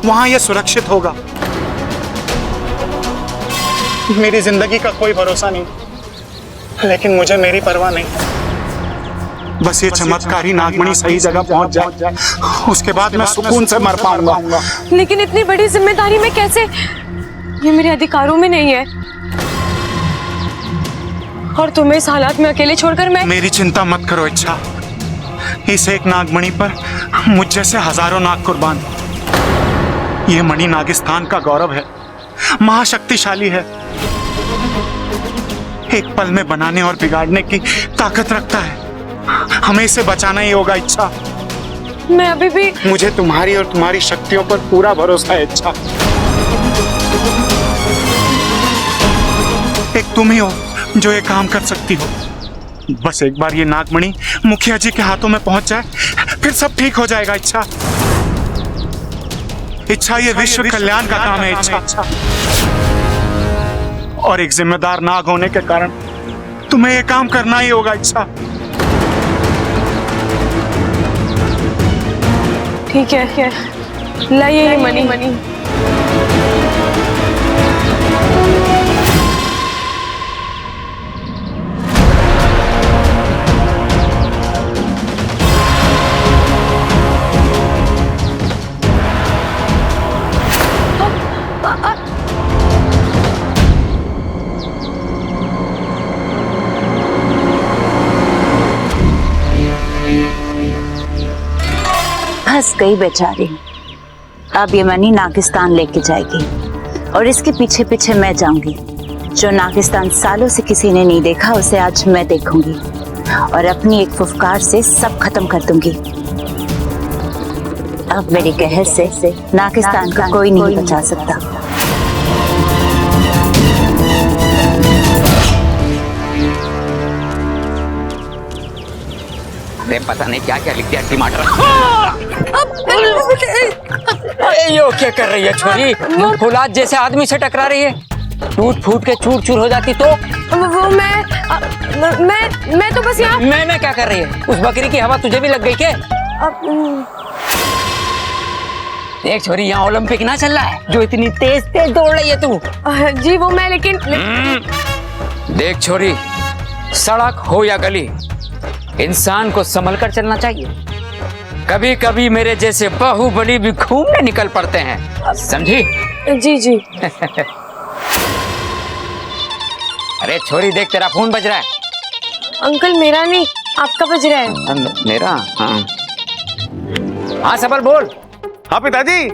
वहां ये सुरक्षित होगा। मेरी जिंदगी का कोई भरोसा नहीं, लेकिन मुझे मेरी परवाह नहीं। बस ये चमत्कारी नागमणि सही जगह पहुंच जाए, उसके बाद मैं सुकून से मर पाऊंगा। लेकिन इतनी बड़ी जिम्मेदारी में कैसे? ये मेरे अधिकारों में नहीं है, और तुम्हें इस हालात में अकेले छोड़कर मैं। मेरी चिंता मत करो इच्छा, इस एक नागमणि पर मुझ जैसे हजारों नाग कुर्बान। ये मणि नागिस्तान का गौरव है, महाशक्तिशाली है, एक पल में बनाने और बिगाड़ने की ताकत रखता है। हमें इसे बचाना ही होगा इच्छा। मैं अभी भी। मुझे तुम्हारी और तुम्हारी शक्तियों पर पूरा भरोसा है इच्छा। एक तुम ही हो जो ये काम कर सकती हो। बस एक बार ये नागमणि मुखिया जी के हाथों में पहुंच जाए, फिर सब ठीक हो जाएगा इच्छा। इच्छा ये विश्व कल्याण का काम है इच्छा, और एक जिम्मेदार नाग होने के कारण तुम्हें ये काम करना ही होगा इच्छा। ठीक है, लाइए ये मणि। फंस गई बेचारी। अब ये मणि नागिस्तान लेके जाएगी, और इसके पीछे पीछे मैं जाऊंगी। जो नागिस्तान सालों से किसी ने नहीं देखा, उसे आज मैं देखूंगी, और अपनी एक फुफकार से सब खत्म कर दूंगी। अब मेरी कहर से नागिस्तान का कोई नहीं बचा सकता। पता नहीं क्या क्या लिख दिया टमाटर। यो क्या कर रही है छोरी? फुलाद जैसे आदमी से टकरा रही है, टूट फूट के चूर चूर हो जाती तो। वो मैं तो बस यहाँ। मैं क्या कर रही है? उस बकरी की हवा तुझे भी लग गई क्या? देख छोरी, यहाँ ओलंपिक ना चल रहा है जो इतनी तेज तेज दौड़ रही है तू। जी वो मैं, लेकिन देख छोरी, सड़क हो या गली, इंसान को संभल कर चलना चाहिए। कभी कभी मेरे जैसे बाहुबली भी घूमने निकल पड़ते हैं, समझी? जी। अरे छोरी देख, तेरा फोन बज रहा है। अंकल मेरा नहीं, आपका बज रहा है। मेरा? हाँ सबल बोल। हाँ पिताजी,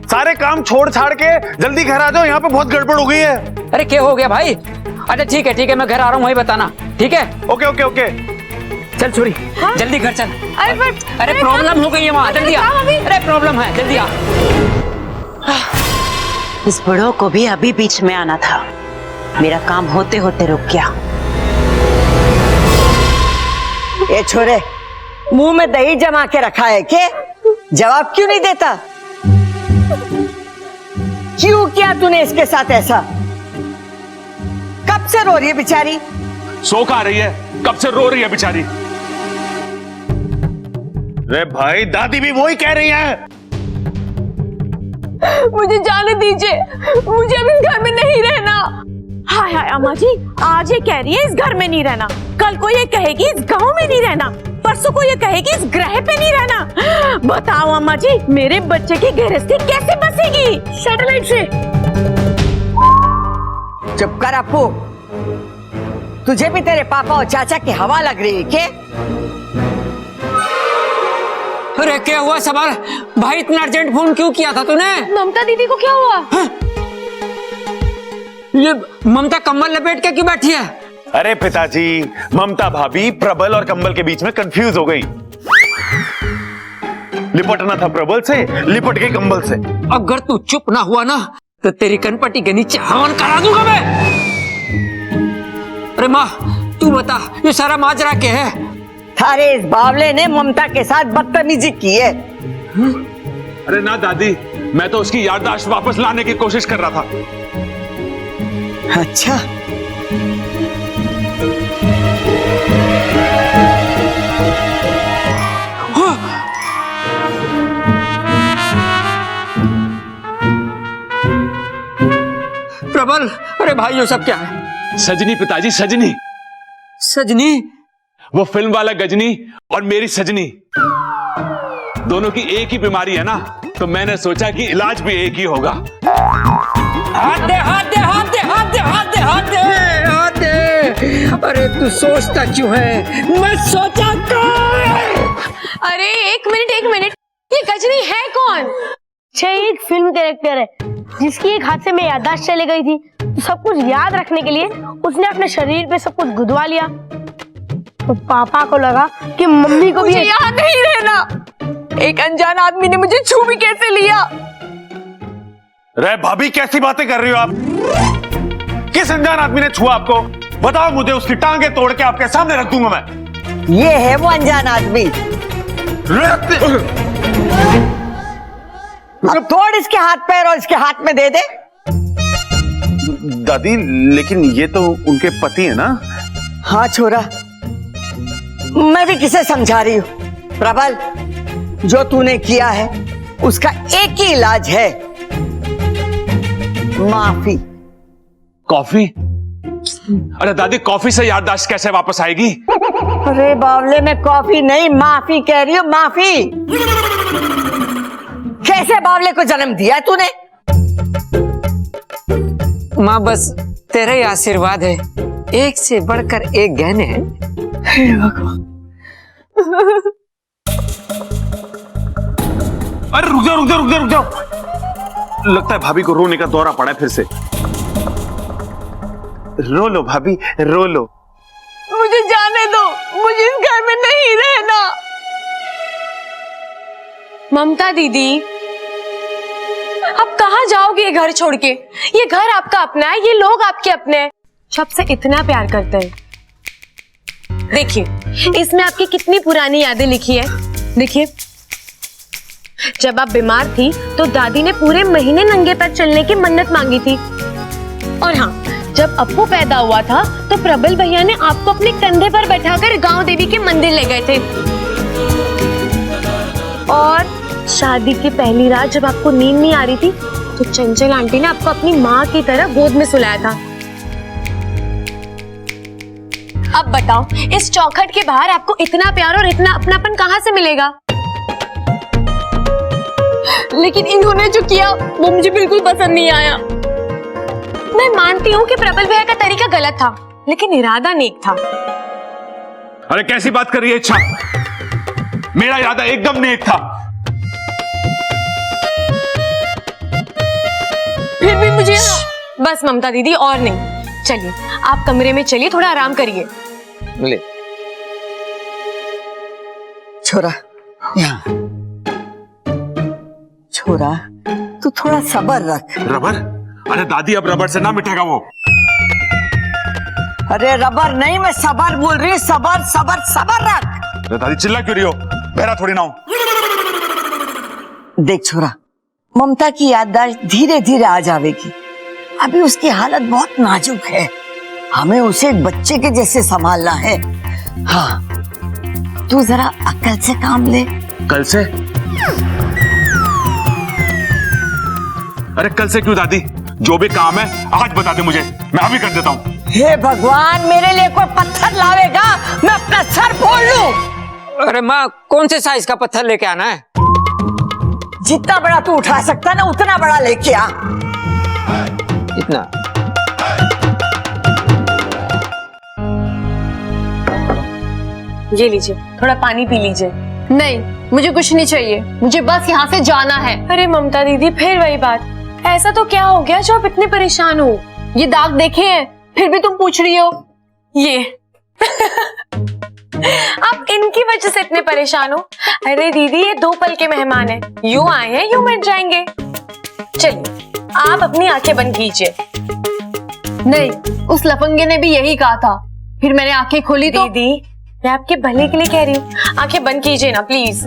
सारे काम छोड़ छाड़ के जल्दी घर आ जाओ, यहाँ पे बहुत गड़बड़ हो गई है। अरे क्या हो गया भाई? अच्छा ठीक है, मैं घर आ रहा हूँ, वही बताना। ठीक है? ओके। चल छोरी, हाँ? जल्दी घर चल। अरे प्रॉब्लम हो गई है वहाँ, जल्दी आ। अरे प्रॉब्लम है, जल्दी आ। इस बुढ़ो को भी अभी बीच में आना था, मेरा काम होते होते रुक गया। ये छोरे, मुंह में दही जमा के रखा है के? जवाब क्यों नहीं देता? क्यों किया तूने इसके साथ ऐसा? कब से रो रही है बेचारी? सो खा रही है, कब से रो रही है बेचारी। अरे भाई, दादी भी वही कह रही है। मुझे जाने दीजिए, मुझे अब इस घर में नहीं रहना। हाय अम्मा जी, आज ये कह रही है इस घर में नहीं रहना, कल को ये कहेगी इस गांव में नहीं रहना, परसों को ये कहेगी इस ग्रह पे नहीं रहना। बताओ अम्मा जी, मेरे बच्चे की गृहस्थी कैसे बसेगी सैटेलाइट से? चुप कर अपू, तुझे भी तेरे पापा और चाचा की हवा लग रही है क्या? अरे क्या हुआ सवाल भाई, इतना अर्जेंट फोन क्यों किया था तूने? ममता दीदी को क्या हुआ? हाँ? ये ममता कंबल लपेट के क्यों बैठी है? अरे पिताजी, ममता भाभी प्रबल और कंबल के बीच में कंफ्यूज हो गई। लिपटना था प्रबल से, लिपट गई कंबल से। अगर तू चुप ना हुआ ना तो तेरी कनपट्टी के नीचे हवन करा दूंगा मैं। अरे माँ तू बता, ये सारा माजरा क्या है? थारे इस बावले ने ममता के साथ बदतमीजी की है। अरे ना दादी, मैं तो उसकी याददाश्त वापस लाने की कोशिश कर रहा था। अच्छा, प्रबल, अरे भाई ये सब क्या है? सजनी पिताजी, सजनी। सजनी? वो फिल्म वाला गजनी और मेरी सजनी, दोनों की एक ही बीमारी है ना, तो मैंने सोचा कि इलाज भी एक ही होगा। हाथ दे, हाथ दे, हाथ दे, हाथ दे, हाथ दे, हाथ दे, हाथ दे। अरे तू सोचता क्यों है? मैं सोचा अरे एक मिनट, ये गजनी है कौन? एक फिल्म कैरेक्टर है जिसकी एक हादसे में याददाश्त चली गई थी, तो सब कुछ याद रखने के लिए उसने अपने शरीर पे सब कुछ गुदवा लिया। तो पापा को लगा कि मम्मी को भी मुझे याद नहीं रहना। एक अनजान आदमी ने मुझे छू भी कैसे लिया? रे भाभी, कैसी बातें कर रही हो आप? किस अनजान आदमी ने छुआ आपको? बताओ मुझे, उसकी टांगे तोड़ के आपके सामने रख दूंगा मैं। ये है वो अनजान आदमी। अब तोड़ इसके हाथ पैर और इसके हाथ में दे दे। दादी, लेकिन ये तो उनके पति है ना? हाँ छोरा, मैं भी किसे समझा रही हूँ। प्रबल, जो तूने किया है उसका एक ही इलाज है, माफी। कॉफी? अरे दादी, कॉफी से याददाश्त कैसे वापस आएगी? अरे बावले, मैं कॉफी नहीं माफी कह रही हूँ, माफी। कैसे बावले को जन्म दिया है तूने? माँ बस तेरा ही आशीर्वाद है, एक से बढ़कर एक गहने हैं। हे भगवान। अरे रुक जाओ, रुक जाओ, रुक जाओ, रुक जाओ। लगता है भाभी को रोने का दौरा पड़ा है फिर से। रो लो भाभी, रो लो। मुझे जाने दो, मुझे इस घर में नहीं रहना। ममता दीदी, अब कहाँ जाओगे ये घर छोड़ के? ये घर आपका अपना है, ये लोग आपके अपने हैं, सबसे इतना प्यार करते हैं। देखिए, इसमें आपकी कितनी पुरानी यादें लिखी है। देखिए, जब आप बीमार थी तो दादी ने पूरे महीने नंगे पैर चलने की मन्नत मांगी थी। और हाँ, जब अप्पू पैदा हुआ था तो प्रबल भैया ने आपको अपने कंधे पर बैठाकर गांव देवी के मंदिर ले गए थे। और शादी की पहली रात जब आपको नींद नहीं आ रही थी तो चंचल आंटी ने आपको अपनी माँ की तरह गोद में सुलाया था। अब बताओ, इस चौखट के बाहर आपको इतना प्यार और इतना अपनापन कहाँ से मिलेगा? लेकिन इन्होंने जो किया वो मुझे बिल्कुल पसंद नहीं आया। मैं मानती हूँ कि प्रबल भैया का तरीका गलत था, लेकिन इरादा नेक था। अरे कैसी बात कर रही है इच्छा? मेरा इरादा एकदम नेक था। फिर भी मुझे बस ममता दीदी, और नहीं। चलिए आप कमरे में चलिए, थोड़ा आराम करिए। ले। छोरा, यहाँ। छोरा, तू थोड़ा सब्र रख। रबर? अरे दादी, अब रबर से ना मिटेगा वो। अरे रबर नहीं, मैं सबर बोल रही हूँ। सबर सबर सबर रख। अरे दादी, चिल्ला क्यों रही हो? बहरा थोड़ी ना हूं। देख छोरा, ममता की याददाश्त धीरे धीरे आ जाएगी। अभी उसकी हालत बहुत नाजुक है, हमें उसे एक बच्चे के जैसे संभालना है। हाँ, तू जरा अक्ल से काम ले। कल से? अरे कल से क्यों दादी? जो भी काम है आज बता दे मुझे, मैं अभी कर देता हूँ। हे भगवान, मेरे लिए कोई पत्थर लावेगा, मैं अपना सर फोड़ लूं। अरे माँ, कौन से साइज का पत्थर लेके आना है? जितना बड़ा तू उठा सकता ना उतना बड़ा लेके आ। इतना? ये लीजिए, थोड़ा पानी पी लीजिए। नहीं, मुझे कुछ नहीं चाहिए, मुझे बस यहाँ से जाना है। अरे ममता दीदी, फिर वही बात। ऐसा तो क्या हो गया जो आप इतने परेशान हो? ये दाग देखे हैं, फिर भी तुम पूछ रही हो? ये आप इनकी वजह से इतने परेशान हो? अरे दीदी, ये 2 पल के मेहमान हैं, यूं आए हैं यूं मिट जाएंगे। चलिए आप अपनी आंखें बंद कीजिए। नहीं, उस लफंगे ने भी यही कहा था, फिर मैंने आंखें खोली तो। दीदी, मैं आपके भले के लिए कह रही हूँ, आंखें बंद कीजिए ना प्लीज।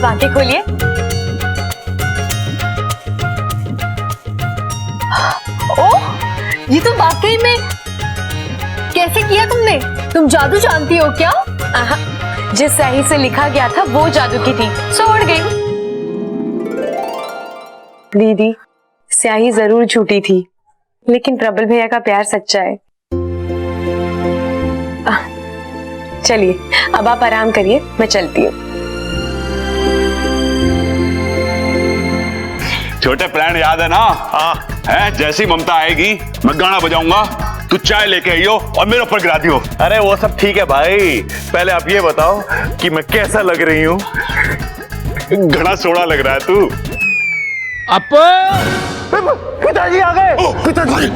अब आंखें खोलिए। ओह, ये तो वाकई में, कैसे किया तुमने? तुम जादू जानती हो क्या? जिस स्याही से लिखा गया था वो जादू की थी, सो उड़ गई। दीदी, स्याही जरूर झूठी थी, लेकिन प्रबल भैया का प्यार सच्चा है। चलिए अब आप आराम करिए, मैं चलती हूँ। छोटे प्लान याद है ना? हाँ है, जैसी ममता आएगी मैं गाना बजाऊंगा, तू चाय लेके आइयो और मेरे ऊपर गिरा दियो। अरे वो सब ठीक है भाई, पहले आप ये बताओ कि मैं कैसा लग रही हूँ? घना सोड़ा लग रहा है तू। पिताजी आ गए। पिताजी,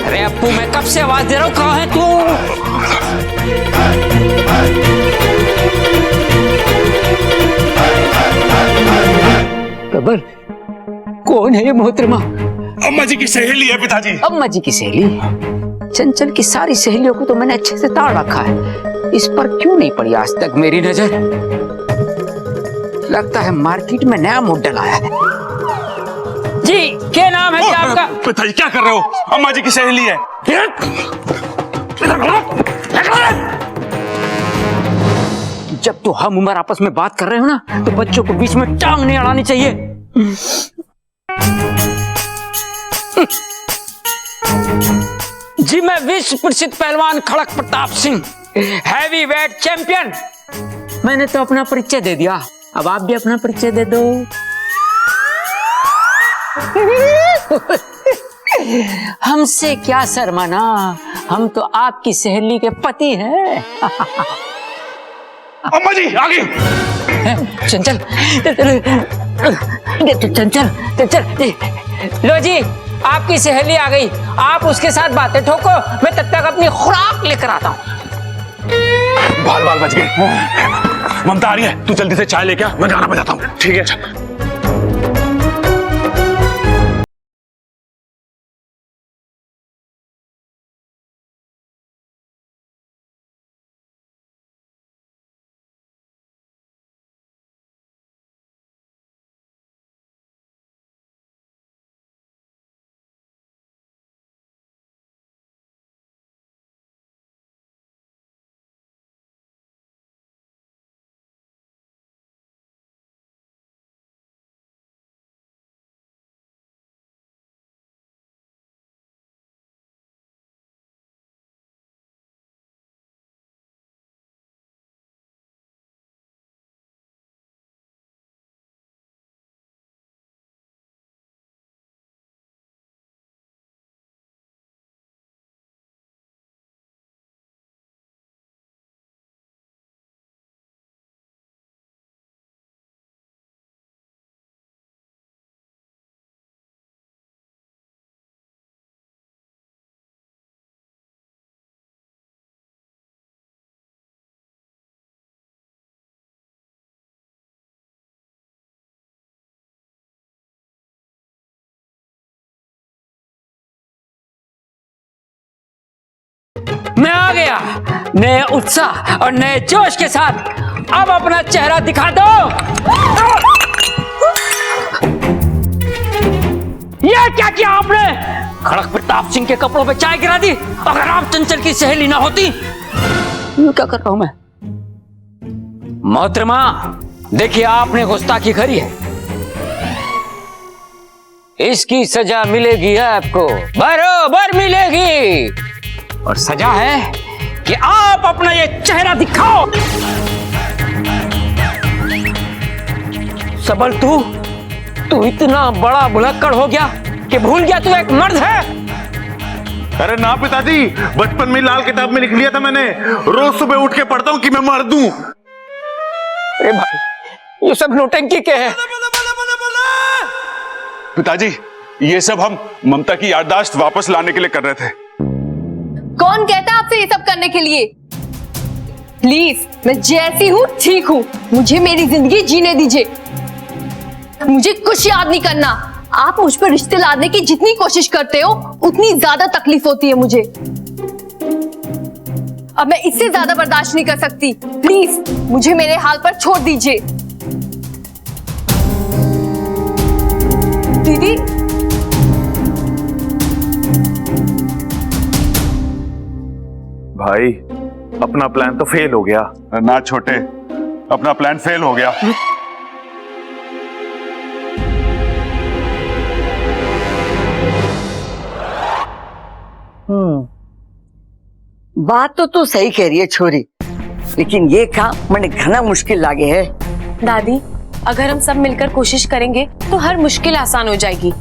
अरे अप्पू, मैं कब से आवाज दे रहा हूँ, कहाँ है तू? प्रबल, कौन है ये मोहतरमा? अम्मा जी की सहेली है पिताजी। अम्मा जी की सहेली? चंचल की सारी सहेलियों को तो मैंने अच्छे से ताड़ रखा है, इस पर क्यों नहीं पड़ी आज तक मेरी नजर? लगता है मार्केट में नया मॉडल आया है। जी, क्या नाम है क्या आपका? पिताजी क्या कर रहे हो? अम्मा जी की सहेली है। जब तो हम उम्र आपस में बात कर रहे हो ना, तो बच्चों को बीच में टांग नहीं अड़ानी चाहिए। जी, मैं विश्व प्रसिद्ध पहलवान Khadak Pratap Singh, heavyweight champion. मैंने तो अपना परिचय दे दिया, अब आप भी अपना परिचय दे दो। हमसे क्या शर्माना, हम तो आपकी सहेली के पति हैं। अम्मा जी आ गई। चंचल, चंचल, चंचल, लो जी, आपकी सहेली आ गई, आप उसके साथ बातें ठोको, मैं तब तक अपनी खुराक लेकर आता हूँ। बाल बाल बच गए। ममता आ रही है, तू जल्दी से चाय लेके आ, मैं गाना बजाता हूँ। ठीक है। मैं आ गया नए उत्साह और नए जोश के साथ, अब अपना चेहरा दिखा दो। ये क्या किया आपने? खड़क प्रताप सिंह के कपड़ों पे चाय गिरा दी। अगर आप चंचल की सहेली ना होती, ये क्या कर रहा हूं मैं? मोहतरमा, देखिए आपने गुस्ताखी करी है, इसकी सजा मिलेगी आपको, बरोबर मिलेगी। और सजा है कि आप अपना ये चेहरा दिखाओ। सबल, तू इतना बड़ा भुलक्कड़ हो गया कि भूल गया तू एक मर्द है। अरे ना पिताजी, बचपन में लाल किताब में लिख लिया था मैंने, रोज सुबह उठ के पढ़ता हूँ कि मैं मर्द हूं। अरे भाई, ये सब नौटंकी क्या है? पिताजी, ये सब हम ममता की याददाश्त वापस लाने के लिए कर रहे थे। कौन कहता है आपसे ये सब करने के लिए? प्लीज, मैं जैसी हूँ ठीक हूँ, मुझे मेरी जिंदगी जीने दीजिए। मुझे कुछ याद नहीं करना। आप मुझ पर रिश्ते लादने की जितनी कोशिश करते हो, उतनी ज्यादा तकलीफ होती है मुझे। अब मैं इससे ज्यादा बर्दाश्त नहीं कर सकती। प्लीज मुझे मेरे हाल पर छोड़ दीजिए। दीदी, भाई अपना प्लान तो फेल हो गया। ना छोटे, अपना प्लान फेल हो गया। बात तो तू सही कह रही है छोरी, लेकिन ये काम मैंने घना मुश्किल लागे है। दादी, अगर हम सब मिलकर कोशिश करेंगे तो हर मुश्किल आसान हो जाएगी।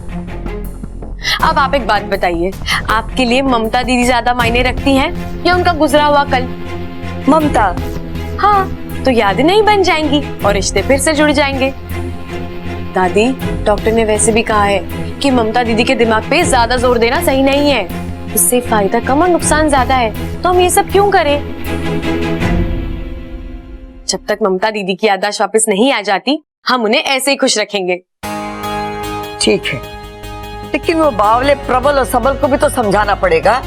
अब आप एक बात बताइए, आपके लिए ममता दीदी ज्यादा मायने रखती हैं या उनका गुजरा हुआ कल? ममता? हाँ, तो यादें नहीं बन जाएंगी और रिश्ते फिर से जुड़ जाएंगे। दादी, डॉक्टर ने वैसे भी कहा है कि ममता दीदी के दिमाग पे ज्यादा जोर देना सही नहीं है, उससे फायदा कम और नुकसान ज्यादा है, तो हम ये सब क्यों करें? जब तक ममता दीदी की याददाश्त वापस नहीं आ जाती, हम उन्हें ऐसे ही खुश रखेंगे। ठीक है, लेकिन वो बावले प्रबल और सबल को भी तो समझाना पड़ेगा।